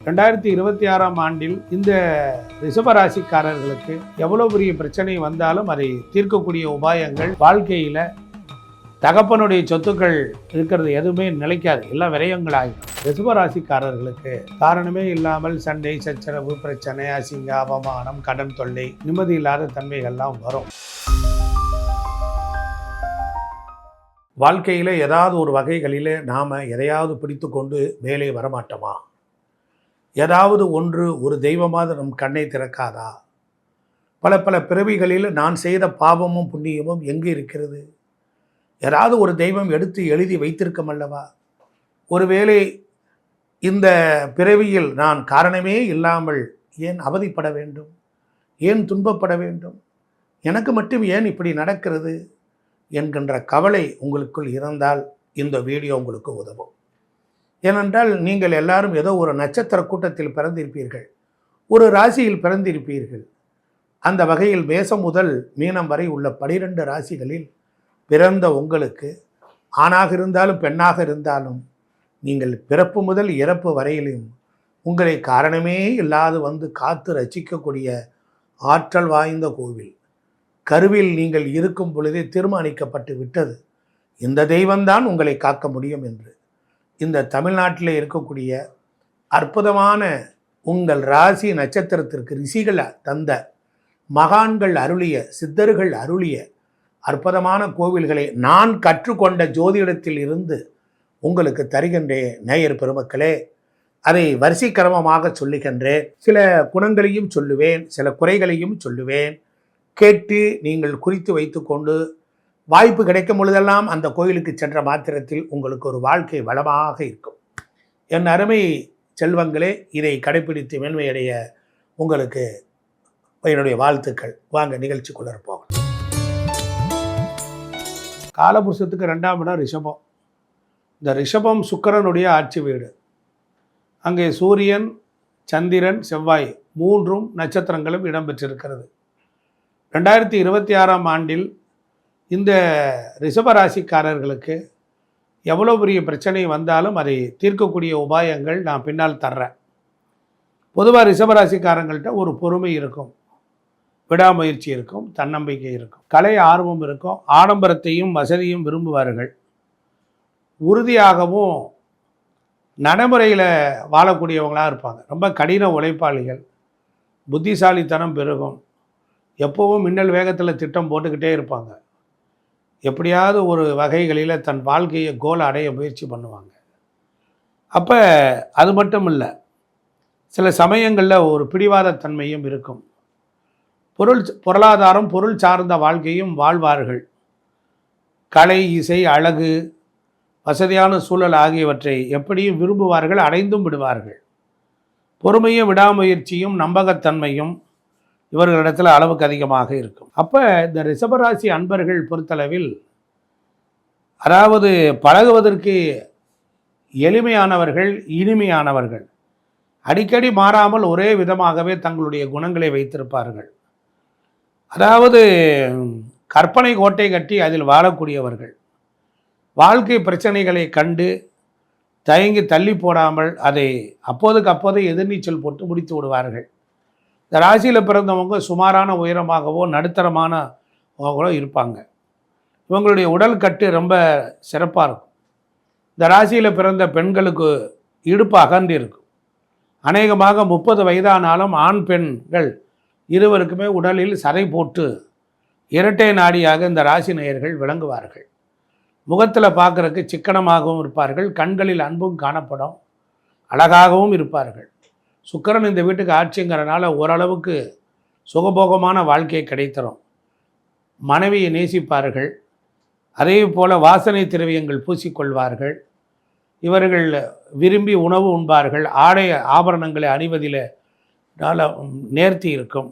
2026ஆம் ஆண்டில் இந்த ரிஷபராசிக்காரர்களுக்கு எவ்வளவு பெரிய பிரச்சனை வந்தாலும் அதை தீர்க்கக்கூடிய உபாயங்கள், வாழ்க்கையில் தகப்பனுடைய சொத்துக்கள் இருக்கிறது எதுவுமே நிலைக்காது, எல்லாம் விரயங்கள் ஆகிடும். ரிஷபராசிக்காரர்களுக்கு காரணமே இல்லாமல் சண்டை, சச்சரவு, பிரச்சனை, அசிங்க, அவமானம், கடன் தொல்லை, நிம்மதி இல்லாத தன்மைகள்லாம் வரும். வாழ்க்கையில் ஏதாவது ஒரு வகைகளில் நாம் எதையாவது பிடித்து கொண்டு மேலே வரமாட்டோமா? ஏதாவது ஒன்று ஒரு தெய்வமாக நம் கண்ணை திறக்காதா? பல பிறவிகளில் நான் செய்த பாவமும் புண்ணியமும் எங்கே இருக்கிறது? யாராவது ஒரு தெய்வம் எடுத்து எழுதி வைத்திருக்கும் அல்லவா? ஒருவேளை இந்த பிறவியில் நான் காரணமே இல்லாமல் ஏன் அவதிப்பட வேண்டும்? ஏன் துன்பப்பட வேண்டும்? எனக்கு மட்டும் ஏன் இப்படி நடக்கிறது என்கின்ற கவலை உங்களுக்குள் இருந்தால் இந்த வீடியோ உங்களுக்கு உதவும். ஏனென்றால் நீங்கள் எல்லாரும் ஏதோ ஒரு நட்சத்திர கூட்டத்தில் பிறந்திருப்பீர்கள், ஒரு ராசியில் பிறந்திருப்பீர்கள். அந்த வகையில் மேசம் முதல் மீனம் வரை உள்ள 12 ராசிகளில் பிறந்த உங்களுக்கு, ஆணாக இருந்தாலும் பெண்ணாக இருந்தாலும், நீங்கள் பிறப்பு முதல் இறப்பு வரையிலும் உங்களை காரணமே இல்லாது வந்து காத்து ரசிக்கக்கூடிய ஆற்றல் வாய்ந்த கோவில். கருவில் நீங்கள் இருக்கும் பொழுதே தீர்மானிக்கப்பட்டு விட்டது, இந்த தெய்வம்தான் உங்களை காக்க முடியும் என்று. இந்த தமிழ்நாட்டில் இருக்கக்கூடிய அற்புதமான உங்கள் ராசி நட்சத்திரத்திற்கு ரிஷிகள் தந்த, மகான்கள் அருளிய, சித்தர்கள் அருளிய அற்புதமான கோவில்களை நான் கற்றுக்கொண்ட ஜோதிடத்தில் இருந்து உங்களுக்கு தருகின்றேன். நேயர் பெருமக்களே, அதை வரிசைக்கிரமமாக சொல்லுகின்றேன். சில குணங்களையும் சொல்லுவேன், சில குறைகளையும் சொல்லுவேன். கேட்டு நீங்கள் குறித்து வைத்து கொண்டு வாய்ப்பு கிடைக்கும் பொழுதெல்லாம் அந்த கோயிலுக்கு சென்ற மாத்திரத்தில் உங்களுக்கு ஒரு வாழ்க்கை வளமாக இருக்கும். என் அருமை செல்வங்களே, இதை கடைப்பிடித்து மேன்மையடைய உங்களுக்கு என்னுடைய வாழ்த்துக்கள். வாங்க நிகழ்ச்சிக்குள்ள போகலாம். காலபுருஷத்துக்கு 2ஆம் இடம் ரிஷபம். இந்த ரிஷபம் சுக்கிரனுடைய ஆட்சி வீடு. அங்கே சூரியன், சந்திரன், செவ்வாய் 3 நட்சத்திரங்களும் இடம்பெற்றிருக்கிறது. 2026ஆம் ஆண்டில் இந்த ரிஷபராசிக்காரர்களுக்கு எவ்வளோ பெரிய பிரச்சனை வந்தாலும் அதை தீர்க்கக்கூடிய உபாயங்கள் நான் பின்னால் தர்றேன். பொதுவாக ரிஷபராசிக்காரங்கள்ட்ட ஒரு பொறுமை இருக்கும், விடாமுயற்சி இருக்கும், தன்னம்பிக்கை இருக்கும், கலை ஆர்வம் இருக்கும், ஆடம்பரத்தையும் வசதியும் விரும்புவார்கள். உறுதியாகவும் நடைமுறையில் வாழக்கூடியவங்களாக இருப்பாங்க. ரொம்ப கடின உழைப்பாளிகள், புத்திசாலித்தனம் பெருகும். எப்போவும் மின்னல் வேகத்தில் திட்டம் போட்டுக்கிட்டே இருப்பாங்க. எப்படியாவது ஒரு வகைகளில் தன் வாழ்க்கையை கோல் அடைய முயற்சி பண்ணுவாங்க. அப்போ அது மட்டும் இல்லை, சில சமயங்களில் ஒரு பிடிவாத தன்மையும் இருக்கும். பொருளாதாரம், பொருள் சார்ந்த வாழ்க்கையும் வாழ்வார்கள். கலை, இசை, அழகு, வசதியான சூழல் ஆகியவற்றை எப்படியும் விரும்புவார்கள், அடைந்தும் விடுவார்கள். பொறுமையும் விடாமுயற்சியும் நம்பகத்தன்மையும் இவர்களிடத்தில் அளவுக்கு அதிகமாக இருக்கும். அப்போ இந்த ரிஷபராசி அன்பர்கள் பொறுத்தளவில், அதாவது பழகுவதற்கு எளிமையானவர்கள், இனிமையானவர்கள், அடிக்கடி மாறாமல் ஒரே விதமாகவே தங்களுடைய குணங்களை வைத்திருப்பார்கள். அதாவது கற்பனை கோட்டை கட்டி அதில் வாழக்கூடியவர்கள். வாழ்க்கை பிரச்சனைகளை கண்டு தயங்கி தள்ளி போடாமல் அதை அப்போதுக்கு அப்போதே எதிர்நீச்சல் போட்டு முடித்து விடுவார்கள். இந்த ராசியில் பிறந்தவங்க சுமாரான உயரமாகவோ நடுத்தரமானவங்களோ இருப்பாங்க. இவங்களுடைய உடல் கட்டு ரொம்ப சிறப்பாக இருக்கும். இந்த ராசியில் பிறந்த பெண்களுக்கு இடுப்பு அகன்று இருக்கும். அநேகமாக 30 வயதானாலும் ஆண் பெண்கள் இருவருக்குமே உடலில் சதை போட்டு இரட்டை நாடியாக இந்த ராசி நேயர்கள் விளங்குவார்கள். முகத்தில் பார்க்குறதுக்கு சிக்கனமாகவும் இருப்பார்கள். கண்களில் அன்பும் காணப்படும், அழகாகவும் இருப்பார்கள். சுக்கிரன் இந்த வீட்டுக்கு ஆட்சிங்கிறனால ஓரளவுக்கு சுகபோகமான வாழ்க்கையை கிடைத்தரும். மனைவியை நேசிப்பார்கள். அதே போல் வாசனை திரவியங்கள் பூசிக்கொள்வார்கள். இவர்கள் விரும்பி உணவு உண்பார்கள். ஆடை ஆபரணங்களை அணிவதில் நேர்த்தி இருக்கும்.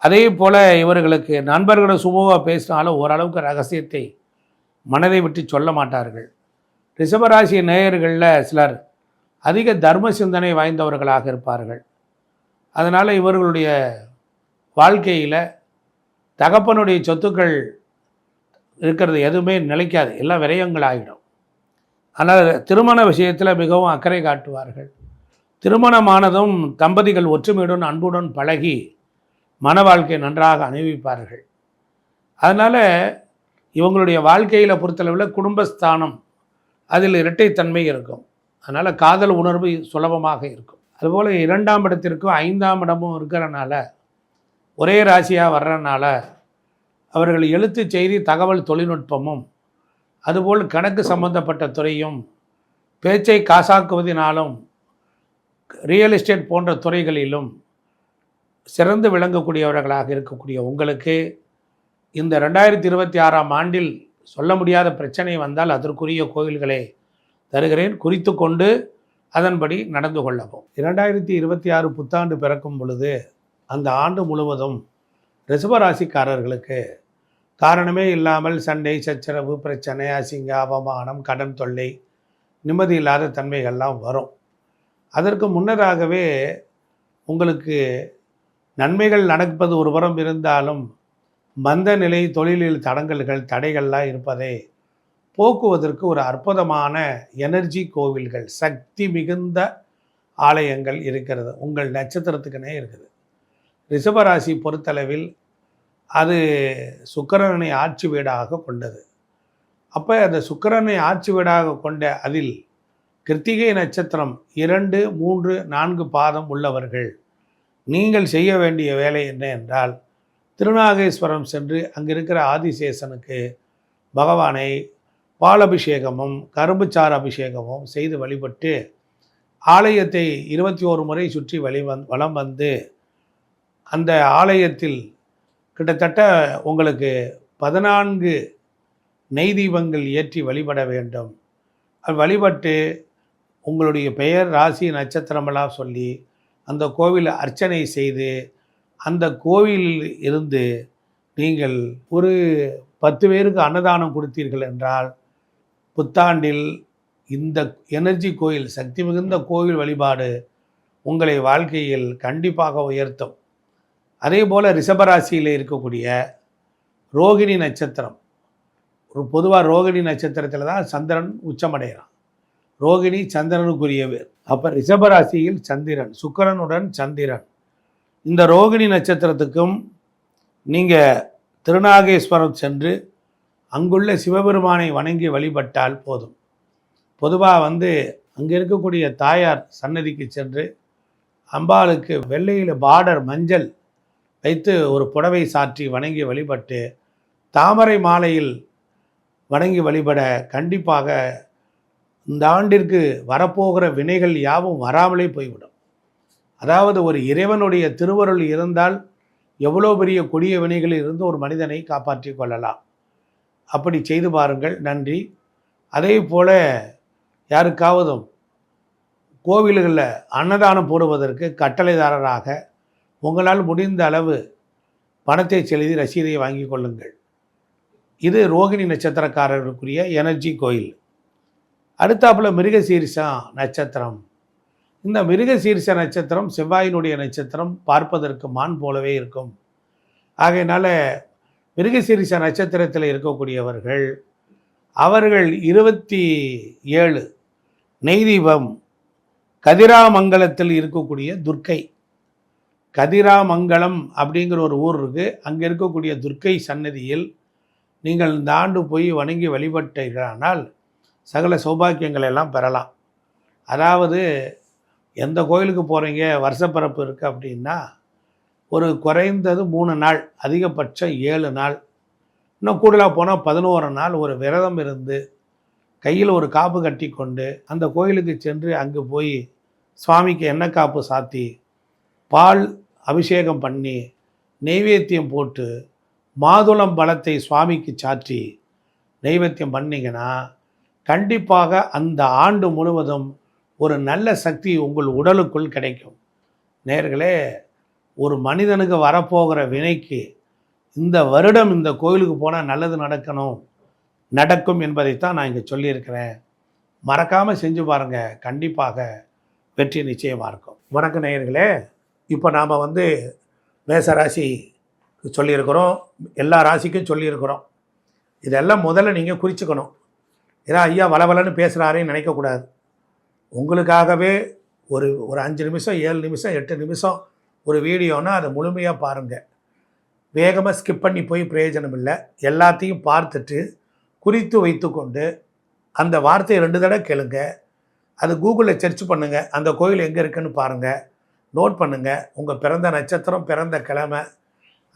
அதே போல் இவர்களுக்கு நண்பர்களை சுமூகமாக பேசினாலும் ஓரளவுக்கு ரகசியத்தை மனதை விட்டு சொல்ல மாட்டார்கள். ரிஷபராசி நேயர்களில் சிலர் அதிக தர்ம சிந்தனை வாய்ந்தவர்களாக இருப்பார்கள். அதனால் இவர்களுடைய வாழ்க்கையில் தகப்பனுடைய சொத்துக்கள் இருக்கிறது எதுவுமே நிலைக்காது, எல்லாம் விரயங்கள் ஆகிடும். ஆனால் திருமண விஷயத்தில் மிகவும் அக்கறை காட்டுவார்கள். திருமணமானதும் தம்பதிகள் ஒற்றுமையுடன் அன்புடன் பழகி மன வாழ்க்கை நன்றாக அனுபவிப்பார்கள். அதனால் இவங்களுடைய வாழ்க்கையில் பொறுத்தளவில் குடும்பஸ்தானம் அதில் இரட்டைத்தன்மை இருக்கும். அதனால் காதல் உணர்வு சுலபமாக இருக்கும். அதுபோல் 2ஆம் இடத்திற்கும் 5ஆம் இடமும் இருக்கிறனால ஒரே ராசியாக வர்றதுனால அவர்கள் எழுத்து செய்தி தகவல் தொழில்நுட்பமும் அதுபோல் கணக்கு சம்பந்தப்பட்ட துறையும் பேச்சை காசாக்குவதினாலும் ரியல் எஸ்டேட் போன்ற துறைகளிலும் சிறந்து விளங்கக்கூடியவர்களாக இருக்கக்கூடிய உங்களுக்கு இந்த 2026ஆம் ஆண்டில் சொல்ல முடியாத பிரச்சனை வந்தால் அதற்குரிய கோவில்களை தருகிறேன். குறித்து கொண்டு அதன்படி நடந்து கொள்ளவும். 2026 புத்தாண்டு பிறக்கும் பொழுது அந்த ஆண்டு முழுவதும் ரிஷபராசிக்காரர்களுக்கு காரணமே இல்லாமல் சண்டை, சச்சரவு, பிரச்சனை, அசிங்க, அவமானம், கடன் தொல்லை, நிம்மதி இல்லாத தன்மைகள்லாம் வரும். அதற்கு முன்னதாகவே உங்களுக்கு நன்மைகள் நடப்பது ஒரு புறம் இருந்தாலும் மந்த நிலை, தொழிலில் தடைகள்லாம் இருப்பதை போக்குவதற்கு ஒரு அற்புதமான எனர்ஜி கோவில்கள், சக்தி மிகுந்த ஆலயங்கள் இருக்கிறது. உங்கள் நட்சத்திரத்துக்குனே இருக்குது. ரிஷபராசி பொறுத்தளவில் அது சுக்கிரனை ஆட்சி வீடாக கொண்டது. அப்போ அந்த சுக்கிரனை ஆட்சி வீடாக கொண்ட அதில் கிருத்திகை நட்சத்திரம் 2, 3, 4 பாதம் உள்ளவர்கள் நீங்கள் செய்ய வேண்டிய வேலை என்ன என்றால், திருநாகேஸ்வரம் சென்று அங்கே இருக்கிற ஆதிசேஷனுக்கு பகவானை பாலபிஷேகமும் கரும்புச்சாறு அபிஷேகமும் செய்து வழிபட்டு ஆலயத்தை 21 முறை சுற்றி வலம் வந்து அந்த ஆலயத்தில் கிட்டத்தட்ட உங்களுக்கு 14 நெய் தீபங்கள் ஏற்றி வழிபட வேண்டும். அது வழிபட்டு உங்களுடைய பெயர், ராசி, நட்சத்திரமெல்லாம் சொல்லி அந்த கோவிலை அர்ச்சனை செய்து அந்த கோவிலில் இருந்து நீங்கள் ஒரு 10 பேருக்கு அன்னதானம் கொடுத்தீர்கள் என்றால் புத்தாண்டில் இந்த எனர்ஜி கோயில், சக்தி மிகுந்த கோவில் வழிபாடு உங்களை வாழ்க்கையில் கண்டிப்பாக உயர்த்தும். அதே போல் ரிஷபராசியில் இருக்கக்கூடிய ரோகிணி நட்சத்திரம், ஒரு பொதுவாக ரோகிணி நட்சத்திரத்தில் தான் சந்திரன் உச்சமடைகிறான். ரோகிணி சந்திரனுக்குரியவர். அப்போ ரிஷபராசியில் சந்திரன், சுக்கிரனுடன் சந்திரன். இந்த ரோகிணி நட்சத்திரத்துக்கும் நீங்கள் திருநாகேஸ்வரம் சென்று அங்குள்ள சிவபெருமானை வணங்கி வழிபட்டால் போதும். பொதுவாக அங்கே இருக்கக்கூடிய தாயார் சன்னதிக்கு சென்று அம்பாளுக்கு வெள்ளையில் பார்டர் மஞ்சள் வைத்து ஒரு புடவை சாற்றி வணங்கி வழிபட்டு தாமரை மாலையில் வணங்கி வழிபட கண்டிப்பாக இந்த ஆண்டிற்கு வரப்போகிற வினைகள் யாவும் வராமலே போய்விடும். அதாவது ஒரு இறைவனுடைய திருவருள் இருந்தால் எவ்வளோ பெரிய கொடிய வினைகளில் இருந்து ஒரு மனிதனை காப்பாற்றி கொள்ளலாம். அப்படி செய்து பாருங்கள். நன்றி. அதே போல் யாருக்காவதும் கோவில்களில் அன்னதானம் போடுவதற்கு கட்டளைதாரராக உங்களால் முடிந்த அளவு பணத்தை செலுத்தி ரசீதை வாங்கி கொள்ளுங்கள். இது ரோகிணி நட்சத்திரக்காரர்களுக்குரிய எனர்ஜி கோயில். அடுத்தாப்புல மிருகசீரிஷம் நட்சத்திரம். இந்த மிருகசீரிஷ நட்சத்திரம் செவ்வாயினுடைய நட்சத்திரம், பார்ப்பதற்கு மான் போலவே இருக்கும். ஆகையினால மிருகசீரிஷ நட்சத்திரத்தில் இருக்கக்கூடியவர்கள் அவர்கள் 27 நெய் தீபம் கதிராமங்கலத்தில் இருக்கக்கூடிய துர்க்கை, கதிராமங்கலம் அப்படிங்கிற ஒரு ஊர் இருக்குது. அங்கே இருக்கக்கூடிய துர்க்கை சன்னதியில் நீங்கள் இந்த ஆண்டு போய் வணங்கி வழிபட்டீர்களானால் சகல சௌபாக்கியங்களை எல்லாம் பெறலாம். அதாவது எந்த கோயிலுக்கு போகிறீங்க, வருஷப்பிறப்பு இருக்குது அப்படின்னா ஒரு குறைந்தது 3 நாள், அதிகபட்சம் 7 நாள், இன்னும் கூடுதலாக போனால் 11 நாள் ஒரு விரதம் இருந்து கையில் ஒரு காப்பு கட்டி கொண்டு அந்த கோயிலுக்கு சென்று அங்கு போய் சுவாமிக்கு எண்ணெய் காப்பு சாத்தி பால் அபிஷேகம் பண்ணி நெய்வேத்தியம் போட்டு மாதுளம் பழத்தை சுவாமிக்கு சாற்றி நெய்வேத்தியம் பண்ணிங்கன்னா கண்டிப்பாக அந்த ஆண்டு முழுவதும் ஒரு நல்ல சக்தி உங்கள் உடலுக்குள் கிடைக்கும். நேயர்களே, ஒரு மனிதனுக்கு வரப்போகிற வினைக்கு இந்த வருடம் இந்த கோயிலுக்கு போனால் நல்லது நடக்கும் என்பதைத்தான் நான் இங்கே சொல்லியிருக்கிறேன். மறக்காமல் செஞ்சு பாருங்கள், கண்டிப்பாக வெற்றி நிச்சயமாக இருக்கும். வணக்கம் நேயர்களே. இப்போ நாம் மேசராசி சொல்லியிருக்கிறோம், எல்லா ராசிக்கும் சொல்லியிருக்கிறோம். இதெல்லாம் முதல்ல நீங்கள் குறிச்சுக்கணும். ஏன்னா ஐயா வளவலன்னு பேசுகிறாரேன்னு நினைக்கக்கூடாது. உங்களுக்காகவே ஒரு 5 நிமிஷம் 7 நிமிஷம் 8 நிமிஷம் ஒரு வீடியோனா அதை முழுமையாக பாருங்கள். வேகமாக ஸ்கிப் பண்ணி போய் பிரயோஜனம் இல்லை. எல்லாத்தையும் பார்த்துட்டு குறித்து வைத்துக்கொண்டு அந்த வார்த்தையை 2 தடவை கேளுங்க. அது கூகுளில் சர்ச் பண்ணுங்கள். அந்த கோயில் எங்கே இருக்குன்னு பாருங்கள், நோட் பண்ணுங்கள். உங்கள் பிறந்த நட்சத்திரம், பிறந்த கிழமை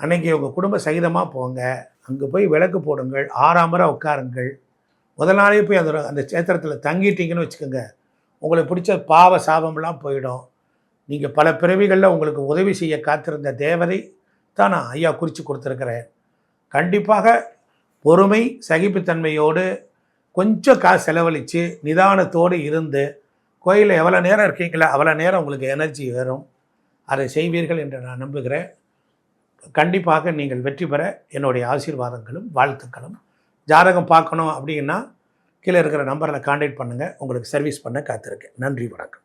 அன்னைக்கு உங்கள் குடும்ப சகிதமாக போங்க. அங்கே போய் விளக்கு போடுங்கள், 6 முறை உட்காருங்கள். முதல் நாளே போய் அந்த சேத்திரத்தில் தங்கிட்டீங்கன்னு வச்சுக்கோங்க, உங்களுக்கு பிடிச்ச பாவ சாபம்லாம் போயிடும். நீங்கள் பல பிறவிகளில் உங்களுக்கு உதவி செய்ய காத்திருந்த தேவதை தான் நான் ஐயா குறித்து கொடுத்துருக்கிறேன். கண்டிப்பாக பொறுமை, சகிப்புத்தன்மையோடு கொஞ்சம் காசு செலவழித்து நிதானத்தோடு இருந்து கோயிலில் எவ்வளோ நேரம் இருக்கீங்களோ அவ்வளோ நேரம் உங்களுக்கு எனர்ஜி வரும். அதை செய்வீர்கள் என்று நான் நம்புகிறேன். கண்டிப்பாக நீங்கள் வெற்றி பெற என்னுடைய ஆசீர்வாதங்களும் வாழ்த்துக்களும். ஜாதகம் பார்க்கணும் அப்படின்னா கீழே இருக்கிற நம்பரில் கான்டாக்ட் பண்ணுங்கள். உங்களுக்கு சர்வீஸ் பண்ண காத்திருக்கேன். நன்றி, வணக்கம்.